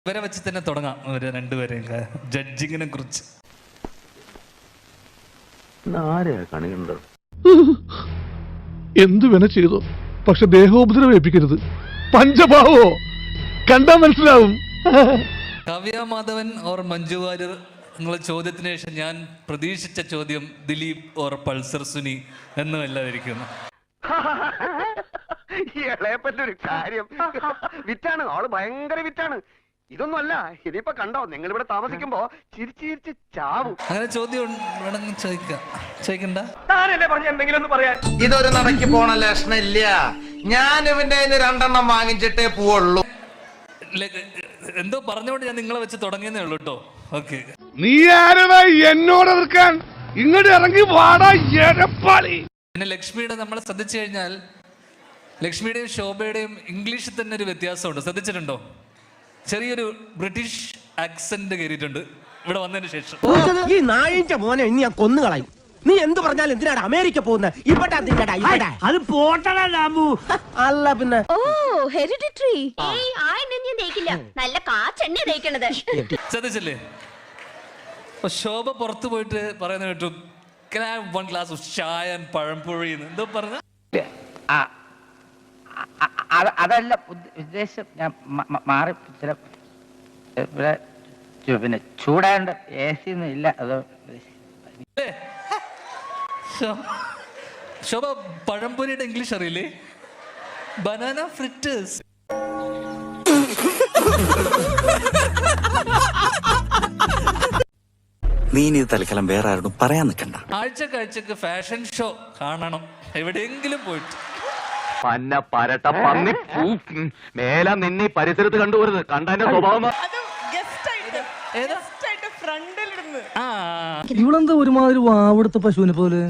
ഇവരെ വെച്ച് തന്നെ തുടങ്ങാം. ഒരു രണ്ടുപേരെയും ജഡ്ജിങ്ങിനെ കുറിച്ച്. എന്തു വേണ ചെയ്തോ, പക്ഷെ ദേഹോപദ്രവം ഏൽപ്പിക്കരുത്. പഞ്ചഭാവോ കണ്ടാ മനസ്സിലാവും. കാവ്യ മാധവൻ ഓർ മഞ്ജു വാര്യർ എന്നുള്ള ചോദ്യത്തിന് ശേഷം ഞാൻ പ്രതീക്ഷിച്ച ചോദ്യം ദിലീപ് ഓർ പൾസർ സുനി എന്നുമല്ലാതിരിക്കുന്നു. ഇളയപ്പറ്റൊരു കാര്യം വിറ്റാണ്, ആള് ഭയങ്കര വിറ്റാണ്. ഇതൊന്നും അല്ല, ഇനിയിപ്പോ കണ്ടോ നിങ്ങൾ ഇവിടെ താമസിക്കുമ്പോ ചിരിച്ച് ചിരിച്ച് ചാവും. അങ്ങനെ ചോദ്യം വേണമെങ്കിൽ ചോദിക്കണ്ട. താനല്ലേ പറഞ്ഞ എന്തെങ്കിലും ഒന്ന് പറയാൻ. ഇതൊരു നടക്കി പോണ ലക്ഷണം ഇല്ല. ഞാൻ ഇവന്റെ 2 വാങ്ങിച്ചിട്ടേ പോവുള്ളൂ. എന്തോ പറഞ്ഞോണ്ട് ഞാൻ നിങ്ങളെ വെച്ച് തുടങ്ങിയെന്നേ ഉള്ളൂ കേട്ടോ. ഓക്കെ, നീ ആരടാ എന്നോട് എതിർക്കാൻ? ഇങ്ങോട്ട് ഇറങ്ങി വാടാ എരപ്പാളി. പിന്നെ ലക്ഷ്മിയുടെ നമ്മൾ ശ്രദ്ധിച്ചു കഴിഞ്ഞാൽ ലക്ഷ്മിയുടെയും ശോഭയുടെയും ഇംഗ്ലീഷിൽ തന്നെ ഒരു വ്യത്യാസമുണ്ട്. ശ്രദ്ധിച്ചിട്ടുണ്ടോ? ചെറിയൊരു ബ്രിട്ടീഷ് ആക്സെന്റ് കയറിയിട്ടുണ്ട് ഇവിടെ വന്നതിന് ശേഷം. ഈ നായിന്റെ മോനെ ഇനി ഞാൻ കൊന്നുകളയും. നീ എന്ത് പറഞ്ഞാലും എന്തിനാണ് അമേരിക്ക പോകുന്നത്? ഇവിടെ അത് പോട്ടടാ ലാബു. അല്ല പിന്നെ ഓ ഹെറിഡിറ്ററി. ഏയ് ആ എണ്ണ ഞാൻ തേക്കില്ല, നല്ല കാച്ചെണ്ണ തേക്കണത്. ശ്രദ്ധിച്ചില്ലേ? അപ്പൊ ശോഭ പുറത്തു പോയിട്ട് പറയുന്ന കേട്ടു, can I have 1 glass of chai and പഴംപൊഴി എന്തോ പറഞ്ഞ. അതല്ല ഉദ്ദേശം. ഞാൻ മാറി ചില പിന്നെ ചൂടാണ്ട് AC ഒന്നും ഇല്ല. അത് ശോഭ പഴംപൊരിയുടെ ഇംഗ്ലീഷ് അറിയില്ലേ? Banana fritters. നീ ഇത് തൽക്കാലം വേറെ ആരോടും പറയാൻ നിൽക്കണ്ട. ആഴ്ചക്കാഴ്ചക്ക് ഫാഷൻ ഷോ കാണണം എവിടെയെങ്കിലും പോയിട്ട്. പന്ന പരട്ട പന്നി മേല നിന്നെ പരിസരത്ത് കണ്ടുപോരുത്. കണ്ടതിന്റെ സ്വഭാവം ഇവളെന്താ ഒരുമാതിരി വാവെടുത്ത പശുവിനെ പോലെ.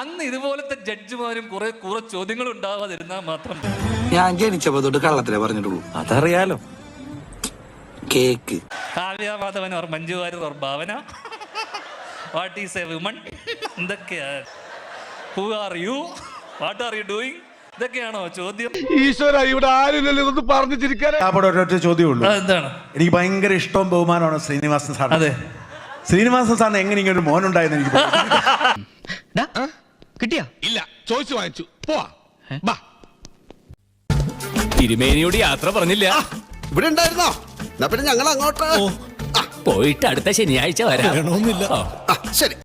അന്ന് ഇതുപോലത്തെ ജഡ്ജിമാരും കുറെ ചോദ്യങ്ങൾ ഉണ്ടാവാതിരുന്നാൽ മാത്രം. ഞാൻ ജനിച്ചപ്പോ തൊട്ട് കള്ളത്തിലേ പറഞ്ഞിട്ടുള്ളൂ. അതറിയാലോ. കേക്ക് Kavya Madhavan or Manju Warrier or Bhavana, what is a woman, എന്തൊക്കെയാ, who are you, what are you doing, ഇതൊക്കെയാണോ ചോദ്യം? ഈശ്വര, ഇവിടെ ആരില്ലല്ലോ ഇതൊന്ന് പറഞ്ഞു ചിരിക്കാൻ. ഒരൊറ്റ ചോദ്യമേ ഉള്ളൂ. എന്താണ്? എനിക്ക് ഭയങ്കര ഇഷ്ടവും ബഹുമാനമാണ് ശ്രീനിവാസൻ സാർ. അതെ, ശ്രീനിവാസൻ സാറിന് എങ്ങനെ ഇങ്ങനെ ഒരു മോനുണ്ടായെന്ന് എനിക്ക് കിട്ടിയാ ഇല്ല, ചോദിച്ചു വാങ്ങിച്ചു. പോവാ. തിരുമേനിയോട് യാത്ര പറഞ്ഞില്ല. ഇവിടെ ഉണ്ടായിരുന്നോ? പിന്നെ ഞങ്ങൾ അങ്ങോട്ട് പോയിട്ട് അടുത്ത ശനിയാഴ്ച വരാം. ശരി.